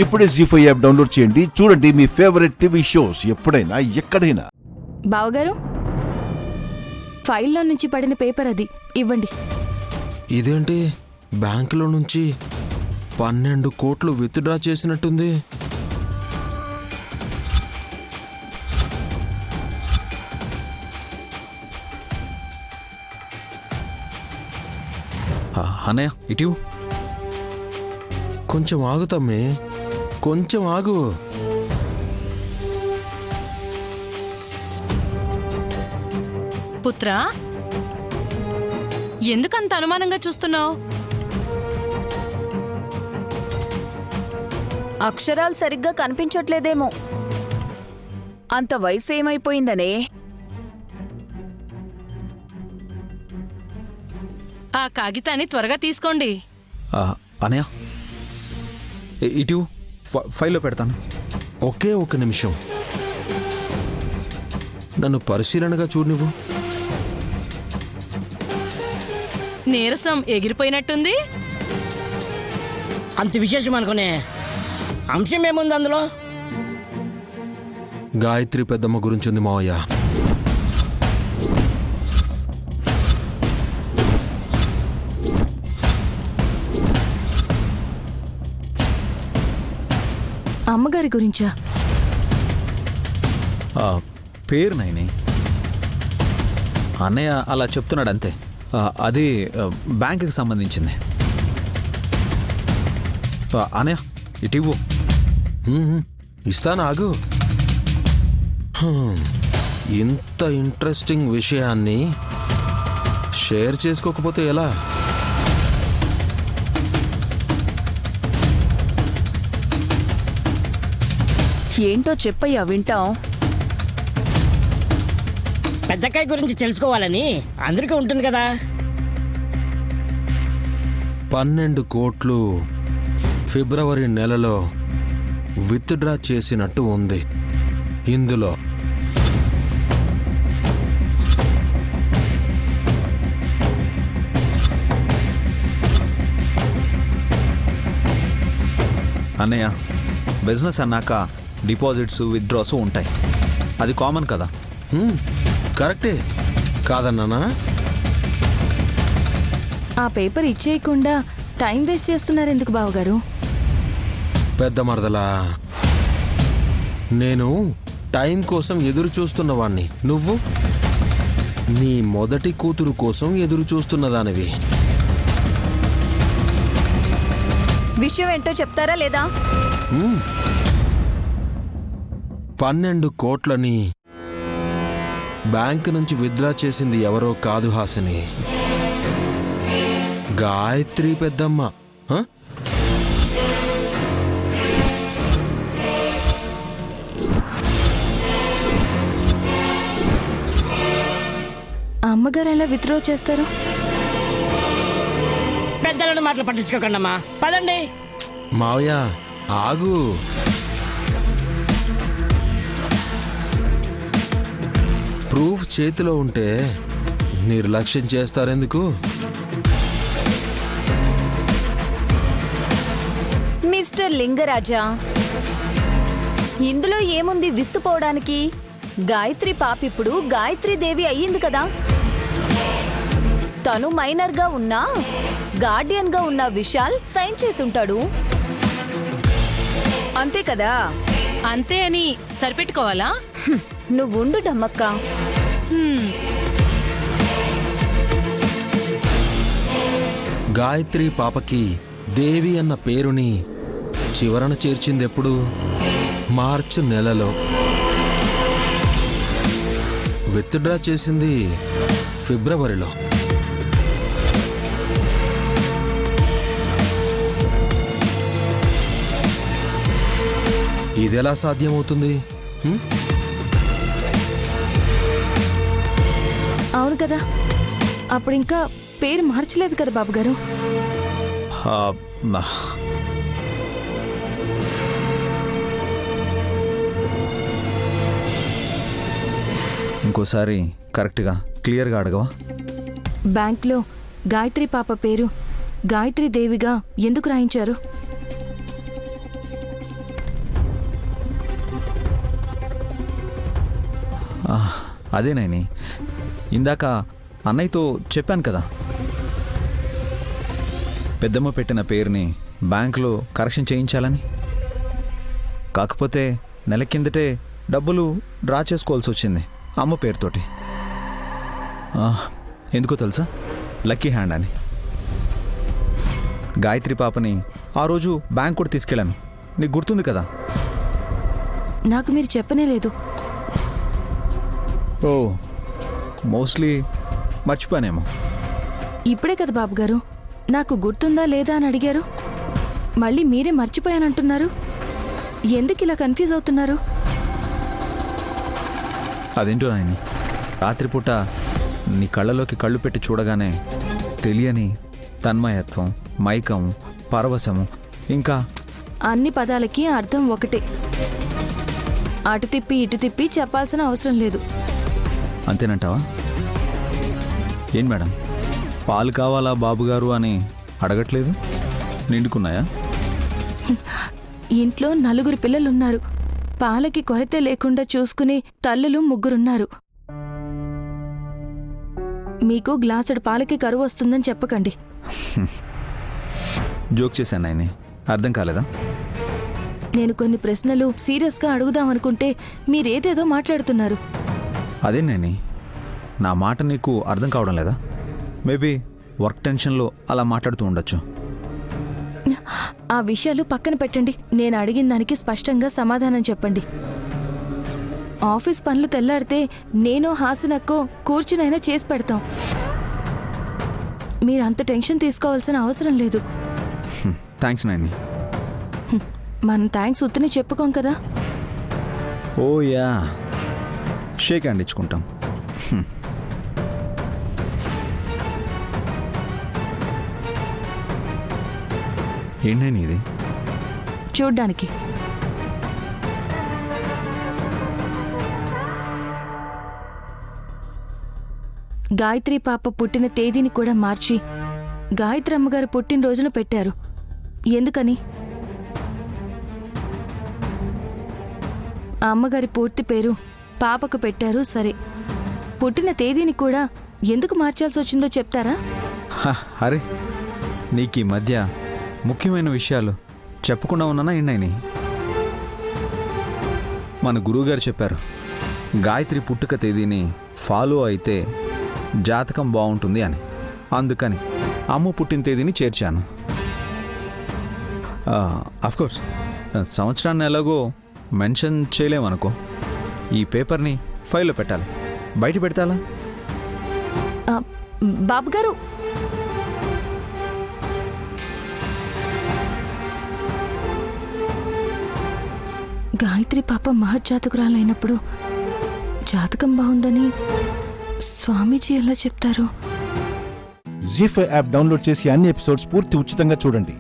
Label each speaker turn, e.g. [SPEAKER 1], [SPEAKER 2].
[SPEAKER 1] ఇప్పుడే జీ5 app download చేయండి. చూడండి మీ ఫేవరెట్ టీవీ షోస్ ఎప్పుడైనా ఎక్కడైనా.
[SPEAKER 2] బావగారు, ఫైల్లో నుంచి పడిన పేపర్ అది ఇవ్వండి.
[SPEAKER 3] ఇదేంటి, బ్యాంకులో నుంచి 12 కోట్లు విత్డ్రా చేసినట్టుంది.
[SPEAKER 4] అన్నయ్య ఇటు
[SPEAKER 3] కొంచెం ఆగు తమ్మి, కొంచెం ఆగు.
[SPEAKER 5] పుత్రా, ఎందుకంత అనుమానంగా చూస్తున్నావు?
[SPEAKER 6] అక్షరాలు సరిగ్గా కనిపించట్లేదేమో. అంత వయసు ఏమైపోయిందనే?
[SPEAKER 5] ఆ కాగితాన్ని త్వరగా తీసుకోండి.
[SPEAKER 4] అన్నయ్య ఇటు ఫైల్లో పెడతాను.
[SPEAKER 3] ఒకే ఒక నిమిషం, నన్ను పరిశీలనగా చూడు. నువ్వు
[SPEAKER 5] నీరసం ఎగిరిపోయినట్టుంది.
[SPEAKER 7] అంత విశేషం అనుకునే అంశం ఏముంది అందులో?
[SPEAKER 3] గాయత్రి పెద్దమ్మ గురించి ఉంది మావయ్య.
[SPEAKER 2] అమ్మగారి గురించా?
[SPEAKER 4] పేరు నైని. అన్నయ్య అలా చెప్తున్నాడు అంతే. అది బ్యాంకుకి సంబంధించింది. అన్నయ్య ఇటు ఇవ్వు.
[SPEAKER 3] ఇస్తాను, ఆగు. ఇంత ఇంట్రెస్టింగ్ విషయాన్ని షేర్ చేసుకోకపోతే ఎలా?
[SPEAKER 6] ఏంటో చెప్పయ్యా, వింటాం.
[SPEAKER 7] పెద్దకాయ గురించి తెలుసుకోవాలని అందరికీ ఉంటుంది కదా.
[SPEAKER 3] 12 కోట్లు ఫిబ్రవరి నెలలో విత్డ్రా చేసినట్టు ఉంది. ఇందులో
[SPEAKER 4] అన్నయ్య బిజినెస్ అన్నాక డిపాజిట్స్ విత్డ్రాస్ ఉంటాయి, అది కామన్ కదా.
[SPEAKER 3] కరెక్టే కాదన్నానా?
[SPEAKER 2] ఆ పేపర్ ఇచ్చేయకుండా టైం వేస్ట్ చేస్తున్నారు ఎందుకు బావగారు?
[SPEAKER 3] పెద్ద మరదలా, నేను టైం కోసం ఎదురు చూస్తున్నవాణ్ణి. నువ్వు నీ మొదటి కూతురు కోసం ఎదురు చూస్తున్నదానివి.
[SPEAKER 6] విషయం ఏంటో చెప్తారా లేదా?
[SPEAKER 3] 12 కోట్లని బ్యాంకు నుంచి విత్డ్రా చేసింది ఎవరో కాదు హాసిని, గాయత్రి పెద్దమ్మ.
[SPEAKER 2] అమ్మగారు ఎలా విత్డ్రా చేస్తారు?
[SPEAKER 7] పెద్దలను మాటలు పట్టించుకోకండమ్మా, పదండి.
[SPEAKER 3] మావయ్య ఆగు. ప్రూఫ్ చేతిలో ఉంటే నిర్లక్ష్యం చేస్తారెందుకు?
[SPEAKER 6] మిస్టర్ లింగరాజా, ఇందులో ఏముంది విస్తుపోవడానికి? గాయత్రి పాపిప్పుడు గాయత్రీదేవి అయ్యింది కదా. తను మైనర్ గా ఉన్నా గార్డియన్ గా ఉన్న విశాల్ సైన్ చేసుంటాడు, అంతే కదా.
[SPEAKER 5] అంతే అని సరిపెట్టుకోవాలా?
[SPEAKER 6] నువ్వుండు డమ్మక్క.
[SPEAKER 3] గాయత్రి పాపకి దేవి అన్న పేరుని చివరన చేర్చిందెప్పుడు? మార్చి నెలలో. విత్డ్రా చేసింది ఫిబ్రవరిలో. ఇదెలా సాధ్యమవుతుంది?
[SPEAKER 2] అవును కదా, అప్పుడు ఇంకా పేరు మార్చలేదు కదా బాబుగారు.
[SPEAKER 4] ఇంకోసారి కరెక్ట్గా క్లియర్గా అడగవా?
[SPEAKER 2] బ్యాంక్లో గాయత్రి పాప పేరు గాయత్రీ దేవిగా ఎందుకు రాయించారు?
[SPEAKER 4] అదే నైని, ఇందాక అన్నయ్యతో చెప్పాను కదా, పెద్దమ్మ పెట్టిన పేరుని బ్యాంకులో కరెక్షన్ చేయించాలని. కాకపోతే నెల కిందటే డబ్బులు డ్రా చేసుకోవాల్సి వచ్చింది అమ్మ పేరుతోటి. ఎందుకో తెలుసా? లక్కీ హ్యాండ్ అని. గాయత్రి పాపని ఆ రోజు బ్యాంక్ కూడా తీసుకెళ్ళాను, నీకు గుర్తుంది కదా?
[SPEAKER 2] నాకు మీరు చెప్పనే లేదు.
[SPEAKER 4] ఓ, మోస్ట్లీ మర్చిపోయానేమో.
[SPEAKER 2] ఇప్పుడే కదా బాబు గారు నాకు గుర్తుందా లేదా అని అడిగారు, మళ్ళీ మీరే మర్చిపోయానంటున్నారు. ఎందుకు ఇలా కన్ఫ్యూజ్ అవుతున్నారు?
[SPEAKER 4] అదేంటో నాయని, రాత్రిపూట నీ కళ్ళలోకి కళ్ళు పెట్టి చూడగానే తెలియని తన్మయత్వం, మైకం, పరవశము, ఇంకా
[SPEAKER 2] అన్ని పదాలకి అర్థం ఒకటే. అటు తిప్పి ఇటు తిప్పి చెప్పాల్సిన అవసరం లేదు.
[SPEAKER 4] అంతేనంటావా? ఏం మేడం, పాలు కావాలా బాబుగారు అని అడగట్లేదు? నిండుకున్నాయా?
[SPEAKER 2] ఇంట్లో 4 పిల్లలున్నారు. పాలకి కొరత లేకుండా చూసుకునే తల్లులు 3 మీకు గ్లాసుడు పాలకి కరువు వస్తుందని చెప్పకండి.
[SPEAKER 4] జోక్ చేశాను నాయని, అర్థం కాలేదా?
[SPEAKER 2] నేను కొన్ని ప్రశ్నలు సీరియస్గా అడుగుదామనుకుంటే మీరేదేదో మాట్లాడుతున్నారు.
[SPEAKER 4] అదే నాయని, నా మాట నీకు అర్థం కావడం లేదా? మేబీ వర్క్ టెన్షన్లో అలా మాట్లాడుతూ ఉండొచ్చు.
[SPEAKER 2] ఆ విషయాలు పక్కన పెట్టండి. నేను అడిగిన దానికి స్పష్టంగా సమాధానం చెప్పండి. ఆఫీస్ పనులు తెల్లారితే నేను హాసినక్కో కూర్చునైనా చేసి పెడతాం. మీరు అంత టెన్షన్ తీసుకోవాల్సిన అవసరం లేదు.
[SPEAKER 4] థ్యాంక్స్ నాయని.
[SPEAKER 2] మనం థ్యాంక్స్ ఉత్తనే చెప్పుకోం కదా.
[SPEAKER 4] ఓ యా, షేక్ హ్యాండ్ ఇచ్చుకుంటాం. ఏంటని ఇది?
[SPEAKER 2] చూడ్డానికి. గాయత్రి పాప పుట్టిన తేదీని కూడా మార్చి గాయత్రి అమ్మగారు పుట్టినరోజున పెట్టారు. ఎందుకని? ఆ అమ్మగారి పూర్తి పేరు పాపకు పెట్టారు, సరే. పుట్టిన తేదీని కూడా ఎందుకు మార్చాల్సి వచ్చిందో చెప్తారా?
[SPEAKER 4] అరే, నీకు ఈ మధ్య ముఖ్యమైన విషయాలు చెప్పకుండా ఉన్నానా ఏంటని? మన గురువుగారు చెప్పారు, గాయత్రి పుట్టుక తేదీని ఫాలో అయితే జాతకం బాగుంటుంది అని. అందుకని అమ్ము పుట్టిన తేదీని చేర్చాను. అఫ్కోర్స్ సంవత్సరాన్ని ఎలాగో మెన్షన్ చేయలేమనుకో. ఈ పేపర్ని ఫైల్లో పెట్టాలి, బయట పెడతాలా?
[SPEAKER 2] బాబుగారు, గాయత్రి పాప మహజ్జాతకురాలైనప్పుడు జాతకం బాగుందని స్వామీజీ ఎలా చెప్తారు?
[SPEAKER 1] జీ5 యాప్ డౌన్లోడ్ చేసి అన్ని ఎపిసోడ్స్ పూర్తి ఉచితంగా చూడండి.